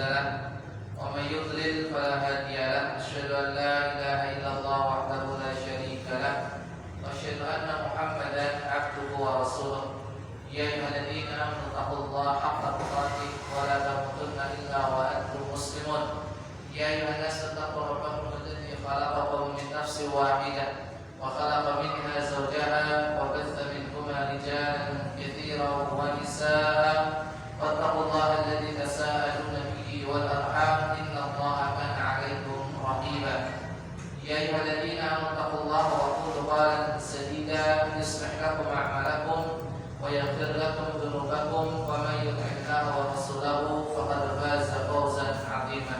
له ومن يضلل فلا هادي له أشهد أن لا إله إلا الله وحده لا شريك له وأشهد أن محمدا عبده ورسوله يا أيها الذين آمنوا اتقوا الله حق تقاته ولا تموتن إلا وأنتم مسلمون يا أيها الناس اتقوا ربكم الذي خلقكم من نفس واحدة وخلق منها زوجها وبث منهما رجالا كثيرا ونساء واتقوا الله الذي تساءلون به والأرحام إن الله كان عليكم رقيبا يا أيها الذين آمنوا اتقوا الله وقولوا قولا سديدا يصلح لكم أعمالكم ويغفر لكم ذنوبكم ومن يطع الله ورسوله فقد فاز فوزا عظيما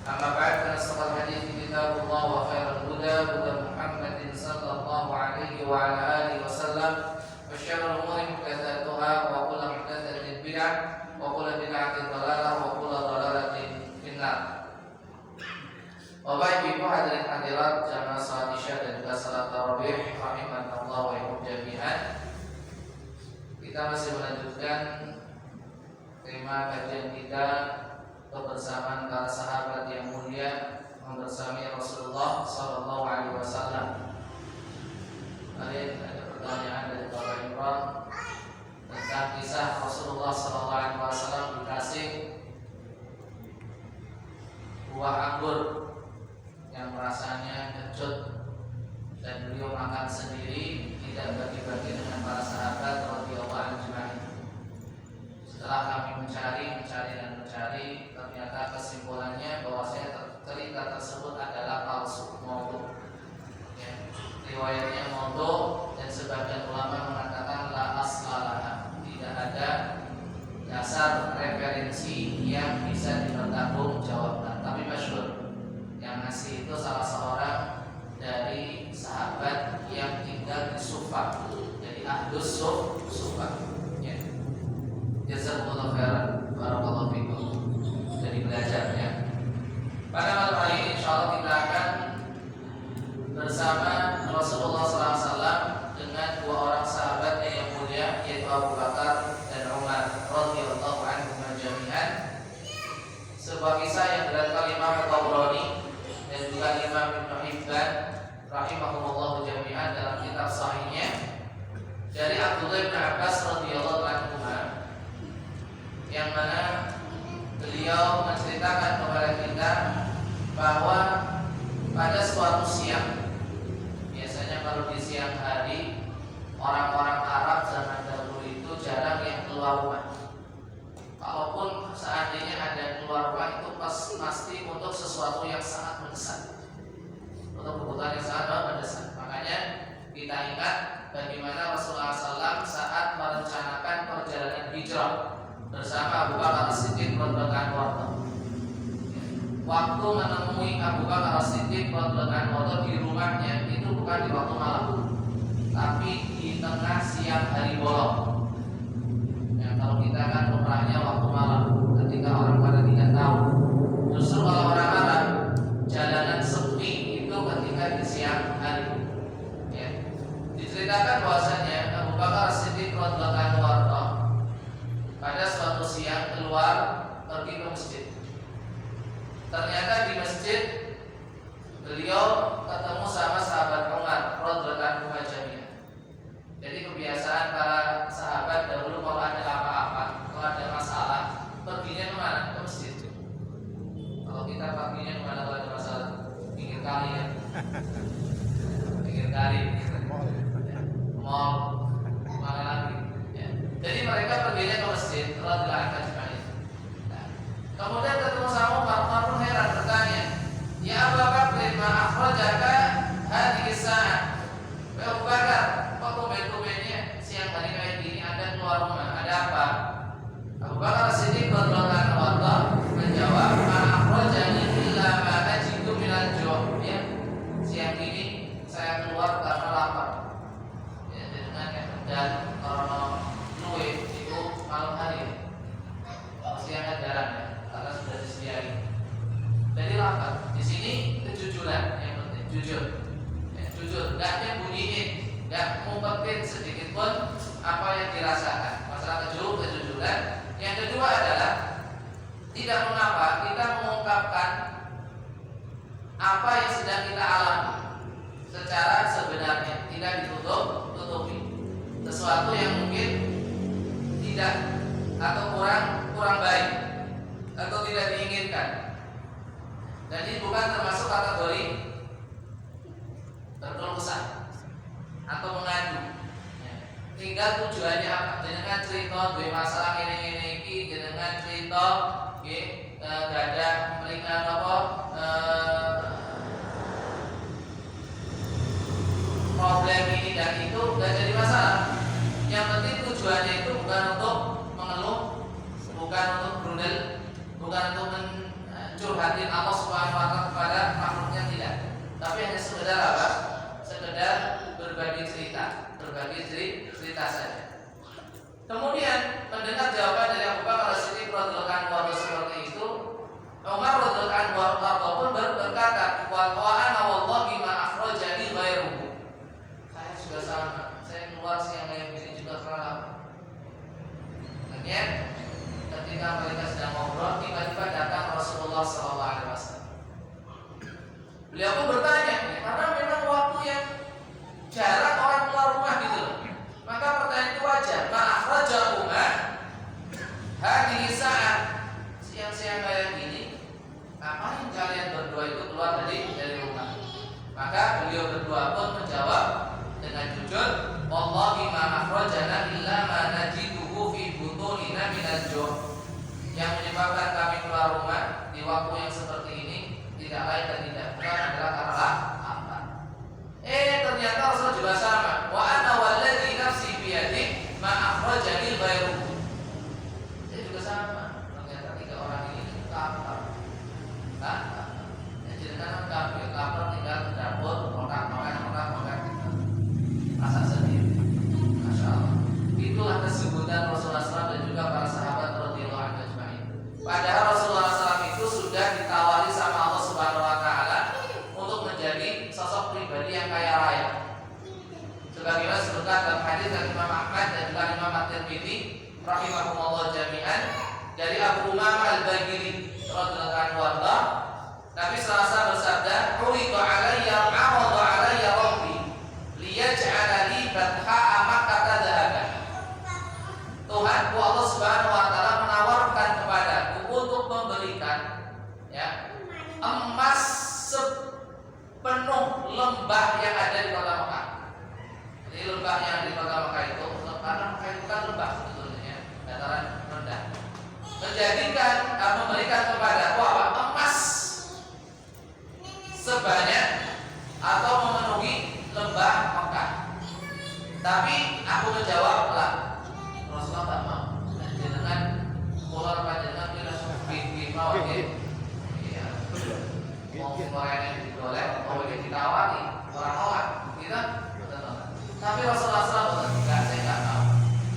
أما بعد فإن أصدق الحديث كتاب الله وخير الهدى هدى محمد صلى الله عليه وعلى آله وسلم وشر الأمور محدثاتها وكل محدثة بدعة وكل بدعة ضلالة وكل ضلالة في النار. Bapak Ibu hadirin hadirat jamaah salat Isya dan juga salat tarawih rahimanallah wa iyyakum jami'an. Kita masih melanjutkan tema kajian kita kebersamaan para sahabat yang mulia membersami Rasulullah sallallahu alaihi wasallam. Ada pertanyaan dari Bapak Imran tentang kisah Rasulullah sallallahu alaihi wasallam dikasih buah anggur yang rasanya kecut dan beliau makan sendiri, tidak bagi-bagi dengan para sahabat radhiyallahu anhum. Setelah kami mencari, ternyata kesimpulannya bahwasanya cerita tersebut adalah palsu, maudhu. Ya, riwayatnya maudhu dan sebagian ulama mengatakan la aslalah, tidak ada dasar referensi yang bisa dipertanggungjawabkan. Tapi masyhur yang ngasih itu salah seorang dari sahabat yang tinggal di Sufah, jadi ahlus Sufah. Ya. Jazakumullah khairan, barakallahu fikum. Jadi belajar ya. Pada malam hari ini insyaallah kita akan bersama Rasulullah SAW dengan dua orang sahabatnya yang mulia, yaitu Abu Bakar dan Umar radhiyallahu anhum jami'an. Sebuah kisah yang diriwayatkan Imam Tabrani dan juga Imam Ibnu Hibban rahimahumullah jami'an dalam kitab sahihnya dari Abdullah bin Abbas radhiyallahu anhu, yang mana beliau menceritakan kepada kita bahwa pada suatu siang, biasanya kalau di siang hari orang-orang Arab zaman dahulu itu jarang yang keluar rumah. Kalaupun seandainya ada yang keluar rumah itu pasti untuk sesuatu yang sangat mendesak, untuk kebutuhan yang sangat mendesak. Makanya kita ingat bagaimana Rasulullah SAW saat merencanakan perjalanan hijrah bersama Abu Bakar As-Siddiq radhiyallahu anhu. Waktu menemui Abu Bakar As-Siddiq radhiyallahu anhu di rumahnya itu bukan di waktu malam, tapi di tengah siang hari bolong. Ya, kalau kita kan umrahnya waktu malam, ketika orang pada tidak tahu. Justru kalau orang Arab jalanan sepi itu ketika di siang hari. Ya. Diceritakan bahwasanya Abu Bakar As-Siddiq radhiyallahu anhu pada suatu siang keluar pergi ke masjid. Ternyata di masjid beliau ketemu sama sahabat Umar radhiyallahu anhu jami'an. Jadi kebiasaan para sahabat dahulu kalau ada apa-apa, kalau ada masalah, perginya kemana? Ke masjid. Kalau kita perginya kemana kalau ada masalah? Pinggir kali ya. Pinggir kali. Mall. Mana lagi? Ya. Jadi mereka perginya ke masjid radhiyallahu anhu jami'an. Nah, kemudian ketemu sama Umar pun heran bertanya, "Ya Abu Bakar, ma akhrajaka hadhihi sa'ah?" Abu Bakar, kok tumben-tumbennya siang hari kayak gini Anda keluar rumah? Ada apa? Abu Bakar Siddiq radhiyallahu anhu menjawab, "Ma akhrajani illa ma ajidu minal ju'." Ya, siang ini saya keluar karena lapar. Ya, dengan dan karena luwe itu malam hari. Siangnya jarang ya, karena sudah disediakan. Jadi lapar. Di sini kejujuran yang penting, jujur. Ya, jujur, enggak nyembunyiin, enggak ngumpetin sedikit pun apa yang dirasakan. Masalah kejujuran. Yang kedua adalah tidak mengapa kita mengungkapkan apa yang sedang kita alami secara sebenarnya, tidak ditutup-tutupi. Sesuatu yang mungkin tidak atau kurang baik atau tidak diinginkan. Dan ini bukan termasuk kategori berkeluh kesah atau mengadu. Tinggal tujuannya apa? Dengan cerita dua masalah ini dengan cerita gak ada memberikan problem ini dan itu gak jadi masalah. Yang penting tujuannya itu bukan untuk mengeluh, bukan untuk brundel, bukan untuk mencurhatin Allah Subhanahu wa taala kepada makhluknya, tidak. Tapi hanya sekedar apa? Sekedar berbagi cerita saja. Kemudian mendengar jawaban dari Abu Bakar As-Siddiq radhiyallahu anhu seperti itu, Umar radhiyallahu anhu pun berkata, "Wa ana wallahi ma akhrajani ghairuhu." Saya juga sama. Saya keluar siang kayak gini juga karena kemudian ketika mereka sedang ngobrol, tiba-tiba datang Rasulullah SAW. Beliau pun bertanya, karena memang waktu yang jarang orang keluar rumah gitu loh. Maka pertanyaan itu wajar. Ma'akhrajahuma hadhihi sa'at, siang-siang kayak gini, ngapain kalian berdua itu keluar dari rumah? Maka beliau berdua pun menjawab dengan jujur, wallahi ma akhrajana illa ma najiduhu fi butunina minal ju'. Yang menyebabkan kami keluar rumah di waktu yang seperti ini tidak lain dan tidak bukan adalah karena apa? Ternyata Rasul juga sama. Wa ana walladzi nafsi biyadihi ma akhrajani ghairuhu. Saya juga sama. Ternyata tiga orang ini lapar. Jadi kan kami lapar tinggal ke dapur, makan, masak sendiri. Masya Allah. Itulah kesebutan Rasulullah SAW dan juga para sahabat radhiyallahu anhum ajma'in. Padahal Rasulullah SAW itu sudah ditawari sama Allah Subhanahu wa taala untuk menjadi sosok pribadi yang kaya raya. Sebagaimana disebutkan dalam hadis dari Imam Ahmad dan juga Imam At-Tirmidzi rahimahumullah jami'an dari Abu Umamah Al-Bahili radhiyallahu anhu, Nabi SAW bersabda, "Uridu 'alayya 'arada 'alayya rabbi liyaj'ala li batha'a Makkah dhahaban." Tuhanku Allah Subhanahu wa taala menawarkan kepadaku untuk memberikan emas sepenuh lembah yang ada di kota Mekah. Jadi lembah yang di kota Mekah itu, karena Mekah itu kan lembah sebetulnya, dataran rendah. Memberikan kepadaku apa? Emas sebanyak atau memenuhi lembah Mekah. Tapi aku menjawab lah, Rasulullah tak mau. Dengan pola panjangan kita bikin mau ya, mau yang digolek, mau yang ditawari, orang kita betul. Tapi Rasulullah SAW enggak, saya enggak mau.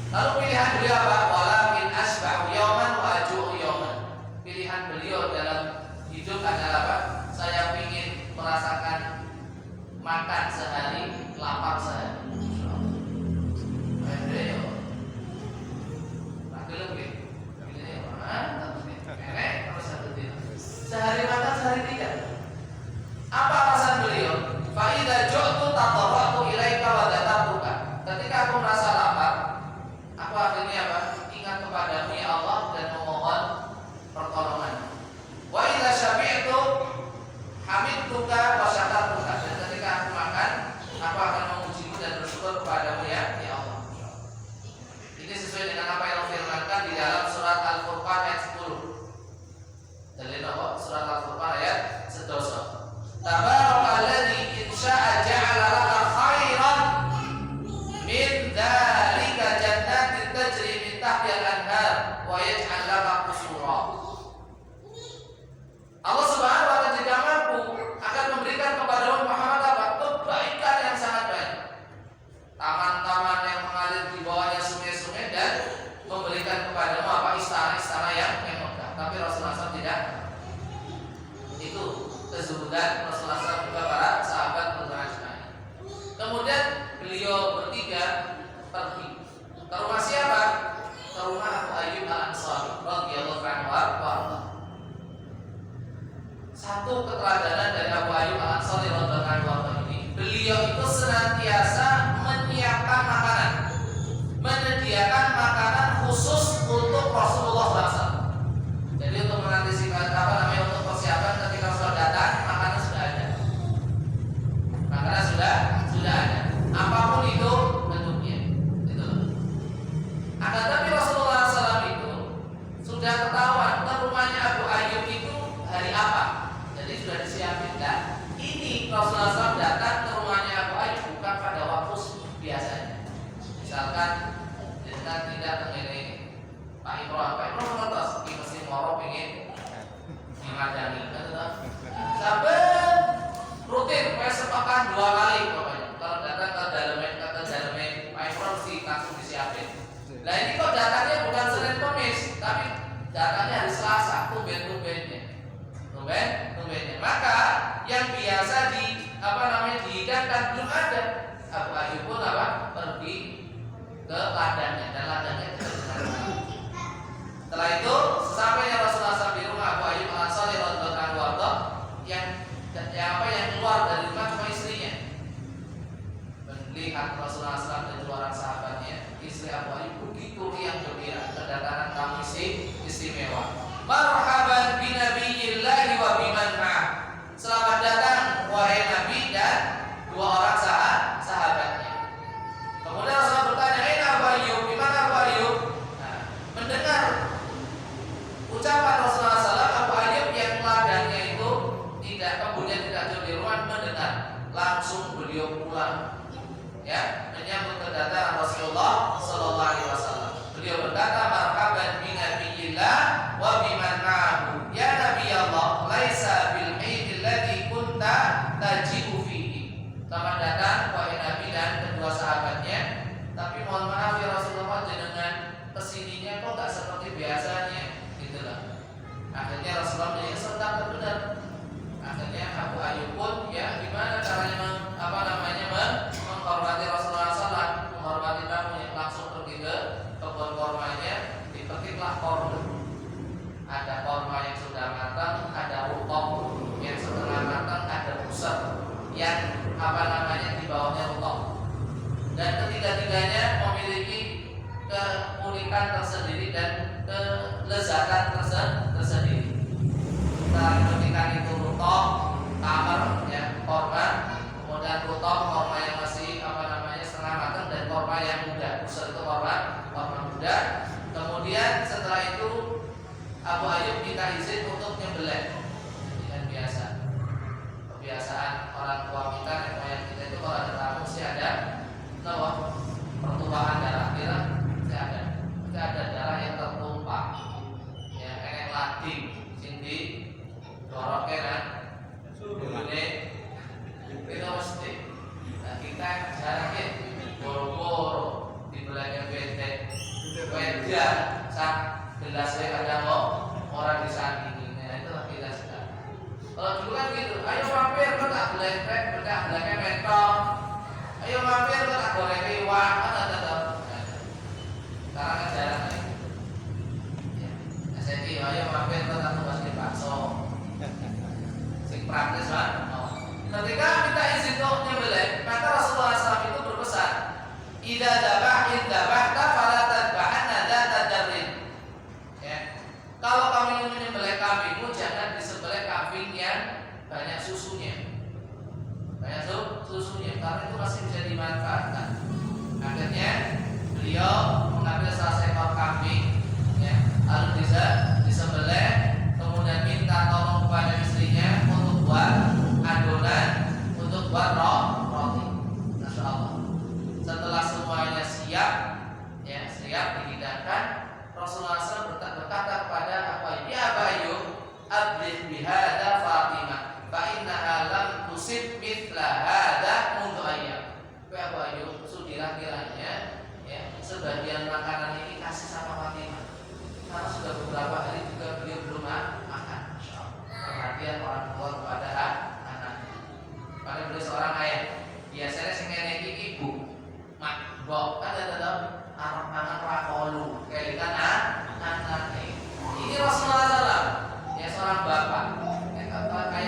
Lalu pilihan beliau apa? Walakin asba'u yawman wa aju'u yawman. Pilihan beliau dalam hidup adalah apa? Saya ingin merasakan makan sehari, lapar sehari. Sehari makan, sehari tidak. Apa alasan beliau? Fa idza ju'tu tatarratu ilaika wa dzakartuka. Ketika aku merasa lapar, aku akhirnya apa? Ingat kepadamu ya Allah dan memohon pertolongan. Wa idza syabi'tu hamidtuka wa syakartuka. Dan ketika aku makan, aku akan memujimu dan bersyukur kepadamu ya Allah. Ini sesuai dengan apa yang Allah firmankan di dalam surat Al-Furqan ayat 10. Dalil apa? Surat Al-Furqan ayat 11. Tabarakalladzi in syaa'a ja'ala laka khairan min dzalika jannatin tajri min tahtiha al-anhar wa yaj'al laka qusura. Allah Subhanahu wa taala jika mampu akan memberikan kepada Muhammad apa? Kebaikan yang sangat banyak. Taman-taman yang mengalir di bawahnya sungai-sungai dan memberikan kepadamu apa? Istana-istana yang megah. Tapi Rasulullah SAW tidak Satu keteladanan dari Abu Ayyub Al-Ansari radhiyallahu anhu ini, beliau itu senantiasa menyiapkan makanan, menyediakan makanan khusus untuk Rasulullah SAW. Jadi untuk mengantisipasi untuk persiapan ketika Rasul datang, makanan sudah ada. Makanan sudah ada. Apapun itu bentuknya, itu. Akan tapi Rasulullah SAW itu sudah ketahuan ke rumahnya Abu Ayyub itu hari apa. Sudah disiapin. Nah, ini Rasulullah SAW datang ke rumahnya Abu Ayyub bukan pada waktu biasanya. Misalkan kita tidak mengenai Pak Imron mengertos di mesin moro pengen dimadani, sampai rutin, sepekan 2 kali pokoknya. Kalau datang ke dalemen Pak Imron mesti langsung disiapin. Nah ini kok datangnya bukan Senin Kamis, tapi datangnya hari Selasa, tumben-tumbennya. Maka yang biasa dihidangkan belum ada. Abu Ayyub pun pergi ke ladangnya, dan ladangnya tidak benar. Setelah itu sampainya Rasulullah SAW di rumah Abu Ayyub Al-Ansari radhiyallahu anhu, yang keluar dari rumah cuma istrinya. Melihat Rasulullah SAW dan dua orang sahabatnya, istri Abu Ayyub begitu riang gembira kedatangan tamu istimewa. Marhaban bi nabiyillahi wa biman ma'ah. Selamat datang wahai Nabi dan dua orang sahabatnya. Kemudian Rasulullah bertanya, "Aina Abu Ayyub? Di mana Abu Ayyub?" Nah, mendengar ucapan Rasulullah SAW, Abu Ayyub yang ladangnya itu kebunnya tidak jauh di rumah mendengar, langsung beliau pulang. Ya, menyambut kedatangan Rasulullah sallallahu alaihi wasallam. Beliau berkata, "Marhaban bi nabiyillah wa biman ma'ahu. Ya Nabi Allah, laisa bil aidil ladzi kunta taji'u fihi." Selamat datang wahai Nabi dan kedua sahabatnya. Tapi mohon maaf ya Rasulullah, dengan kesininya kok enggak seperti biasanya, gitulah. Akhirnya Rasulullah menjadi serta benar. Akhirnya Abu Ayyub pun ya gimana caranya menghormati Rasulullah SAW, menghormati tamunya, langsung pergi ke kebun kormanya, dipetiklah korma. Ada korma yang sudah matang, ada rutok yang setengah matang, ada pusat yang di bawahnya rutok. Dan ketiga-tiganya memiliki keunikan tersendiri dan kelezatan tersendiri. Setelah dipetikan itu rutok, tamar, ya korma, kemudian rutok korma yang masih setengah matang, dan korma yang muda. Pusat itu korma muda. Kemudian setelah itu Abu Ayyub minta izin untuk nyembelih. Dengan kebiasaan orang tua kita, nenek moyang kita itu kalau ada tamu sih ada pertumpahan darah, ada darah yang tertumpah. Ya, enek lading, sindi, doroknya kan, ini itu mesti. Nah, kita jarangnya boro-boro di belakang benteng, beda sak gelasnya kadang orang di samping. Nah, itulah kita sekarang. Kalau dulu kan gitu, ayo mampir ke tak belektek, belakangnya mentok. Ayo mampir ke tak goreng iwak, kan tetap. Sekarang kan jarang nih. Ya, SNI, ayo mampir ke tak tugas di bakso. Sing praktis kan. Ketika minta izin untuk nyembelih, maka Rasulullah SAW itu berpesan, "Idza dabahta fala tadbahanna dzata darrin." Ya. Kalau kamu ingin menyembelih kambingmu, jangan disembelih kambing yang banyak susunya. Karena itu masih bisa dimanfaatkan. Akhirnya beliau mengambil salah seekor kambing, ya, lalu bisa disembelih, kemudian minta tolong kepada istrinya untuk buat adonan, untuk buat roti. Masya Allah. Setelah semuanya siap, ya, siap dihidangkan, Rasulullah SAW berkata kepada Abu Ayyub, "Ya Abu Ayyub, abdih bihada Fatimah, fa innaha lam tusib mithla hada mundu ayyam." Abu Ayyub, sudilah kiranya, ya, sebagian makanan ini kasih sama Fatimah, karena sudah beberapa hari juga beliau belum makan. Perhatian orang tua kepada anak. Pada beliau seorang ayah, biasanya sing ngene iki ibu, mak, mbok, kan ada arep mangan rakolu, kelingan anak. Ini Rasulullah SAW, ya, seorang bapak, kayak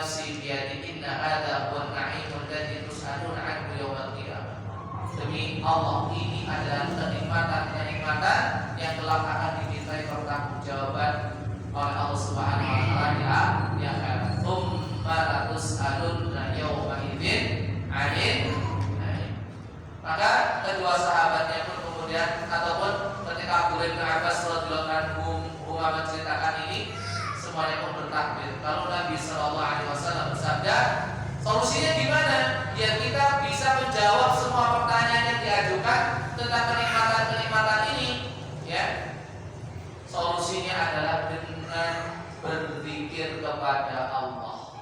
nafsi biyadi inna hadha huwa an-na'imul ladzi tus'aluna 'anhu yaumil qiyamah. Demi Allah, ini adalah kenikmatan yang kelak akan dimintai pertanggungjawaban oleh Allah Subhanahu wa taala di akhirat. Tsumma latus'alunna yauma idzin 'anil na'im. Maka kedua sahabatnya pun kemudian ataupun ketika Abdullah bin Abbas radhiyallahu anhu menceritakan ini, semuanya pun bertakbir. Kalau Nabi sallallahu alaihi wasallam bersabda, solusinya gimana? Biar kita bisa menjawab semua pertanyaan yang diajukan tentang kenikmatan-kenikmatan ini, ya. Solusinya adalah dengan berzikir kepada Allah.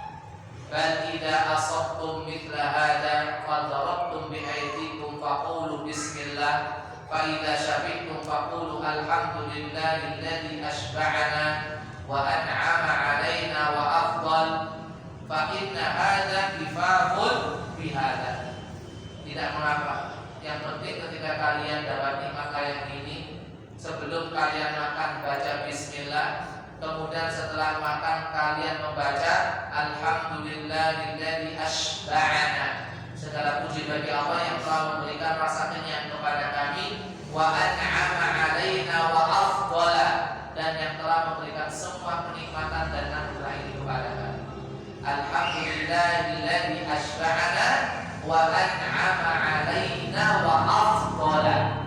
Bal idza asabtum mithla hadza fadarabtum bi aydikum faqulu bismillah fa idza syabihtum faqulu alhamdulillahi alladzi ashba'ana wa an'ama 'alaina wa afdal fa inna hadza kifafun bi hadza. Tidak mengapa, yang penting ketika kalian dapat nikmat kayak ini, sebelum kalian makan baca bismillah, kemudian setelah makan kalian membaca alhamdulillahilladzi ashba'ana. Segala puji bagi Allah yang telah memberikan rasa kenyang kepada kami, wa an'ama 'alaina wa afdala, dan yang telah memberikan semua kenikmatan dan anugerah ini kepada kami. Alhamdulillahilladzi ashba'ana wa an'ama 'alaina wa afdala.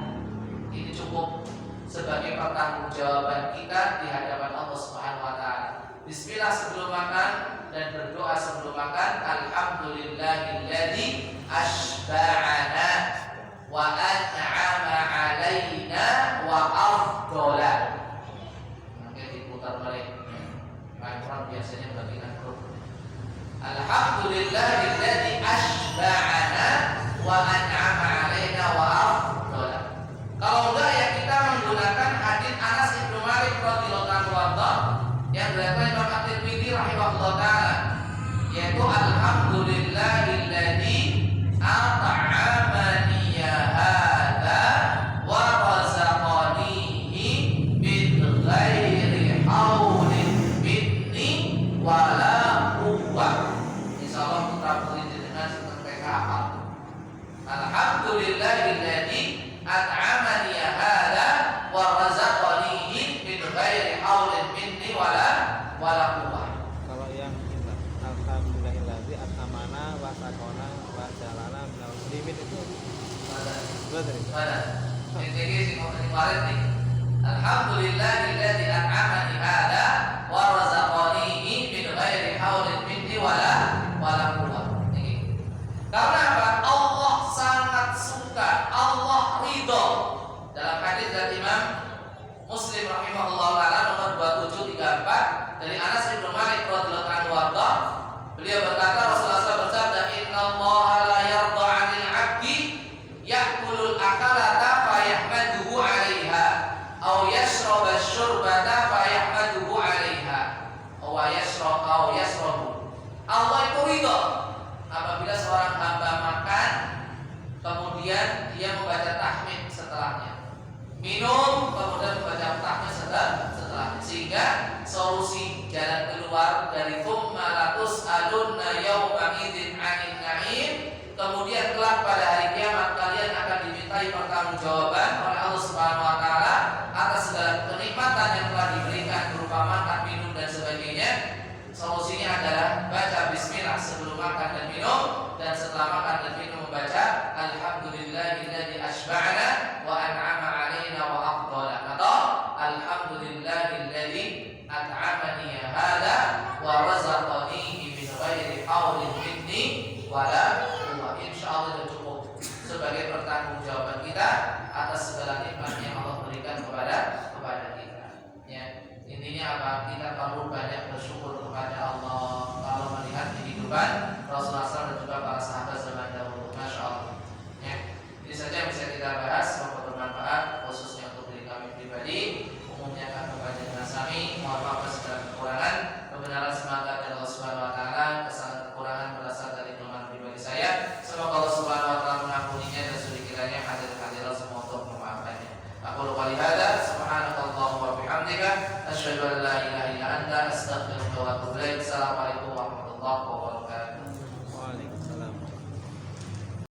Ini cukup sebagai pertanggungjawaban kita di hadapan Allah Subhanahu wa taala. Bismillah sebelum makan dan berdoa sebelum makan, alhamdulillahilladzi ashba'ana wa an'ama 'alaina wa afdala. Maka diputar balik. Orang biasanya bagikan grup. Alhamdulillahilladzi ashba'ana wa an'ama 'alaina wa afdala. Kalau enggak ya kita menggunakan hadis Anas bin Malik radhiyallahu anhu yang diriwayatkan Imam At-Tirmidzi rahimahullah taala, yaitu alhamdulillahilladzi at'amani hadza wa razaqanihi min ghairi haulin minni wala quwwah. Insyaallah kita boleh dengan seperti apa. Alhamdulillahilladzi at'amani hadza wa razaqanihi min ghairi haulin minni wala quwwah. Kalau yang kita alhamdulillahilladzi at'amana wa saqana wa jalana minal muslimin itu mana? Ini sing kemarin nih. Alhamdulillahilladzi at'amani hadza wa razaqanihi min ghairi haulin minni wala quwwah. Ini. Karena apa? Allah sangat suka, Allah ridho. Dalam hadis dari Imam Muslim rahimahullah taala nomor 2734 dari Anas bin Malik radhiyallahu anhu warda, beliau berkata Rasulullah SAW bersabda, innallaha la yarda 'anil 'abdi ya'kulul akalata fa yahmaduhu 'alaiha aw yashraba asy-syurbata fa yahmaduhu 'alaiha aw yashrabu. Allah itu ridho apabila seorang hamba makan kemudian dia membaca tahmid setelahnya, minum kemudian membaca tahmid setelahnya, sehingga solusi jalan keluar dari tsumma latus'alunna yauma idzin 'anil na'im, kemudian kelak pada hari kiamat kalian akan dimintai pertanggungjawaban oleh Allah Subhanahu wa taala atas segala kenikmatan yang telah diberikan berupa makan, minum dan sebagainya. Solusinya adalah baca bismillah sebelum makan dan minum, dan setelah makan dan minum membaca alhamdulillahilladzi ashba'ana wa an'ama 'alaina wa afdala, atau alhamdulillahilladzi at'amani hadza wa razaqanihi min ghairi haulin minni wala quwwah. Insyaallah itu cukup sebagai pertanggungjawaban kita atas segala nikmat yang Allah berikan kepada kita. Ya, intinya apa? Kita perlu banyak bersyukur kepada Allah kalau melihat kehidupan Rasulullah SAW dan juga para sahabat zaman dahulu. Masya Allah. Ya, ini saja yang bisa kita bahas, semoga bermanfaat khususnya untuk diri kami pribadi, umumnya kami membaca dengan sami. Mohon maaf atas segala kekurangan, kebenaran semata dari Allah Subhanahu wa taala, kesalahan kekurangan berasal dari kelemahan pribadi saya. Semoga Allah Subhanahu wa taala mengampuninya dan suri kiranya hadir-hadirat semua untuk memaafkannya. Aku lupa hadza, subhanakallahumma wa bihamdika asyhadu an la ilaha illa anta astaghfiruka wa atubu ilaik. Assalamualaikum warahmatullahi wabarakatuh. Allah wa barakatuh.